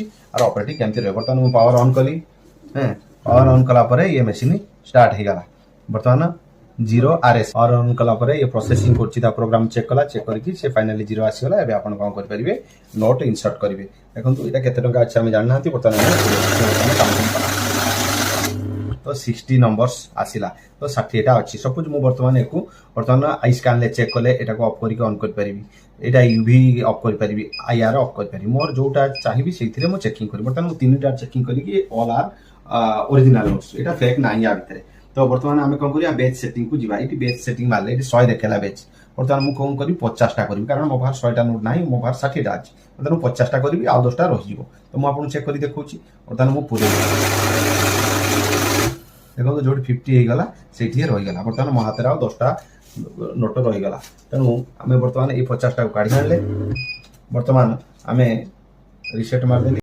और ऑपरेटिंग केमती रहे बर्तमान मुझे पावर ऑन कली पावर ऑन कलापर ये मेसीन स्टार्ट हो गला बर्तमान 0 RS और ऑन कलापर ये प्रोसेसिंग कर प्रोग्राम चेक कला चेक करके से फाइनाली 0 आसीगला एबे आपण कौन कर परिबे नोट इंसर्ट करिवे देखंतु एटा केते टंका अच्छा हम जानना हती बर्तमान तो 60 नंबर्स आसिला तो 60 टा अछि सपोज मु बर्तमान एको बर्तमान आई स्कैन ले चेक कले एटा को ऑफ करके ऑन कर परिबी एटा यूवी ऑफ कर परिबी आईआर ऑफ कर परिबी मोर जोटा चाहिबी सेथिरे मु चेकिंग करी बर्तमान मु तीनटा चेकिंग करी कि all are original notes Etah fake नाही आ भितरे तो बर्तमान आमे कोन करिया बेच सेटिंग को जिबा इटी बेच सेटिंग मारले इटी 100 देखेला बेच बर्तमान मु कोन करी 50 टा करी कारण मो बाहर 100 टा नोट नाही मो बाहर 60 टा अछि बर्तमान 50 टा करी आ 10 टा रहि जिवो तो मु आपन चेक करी देखौची बर्तमान मु पूरे देखो जो 50 गला से रहीगला बर्तमान मो हाथ 10टा नोट रहीगला तेणु आम बर्तमान ये 50 टा काढ़ी आनले बर्तमान आम रिसेट मारदेली।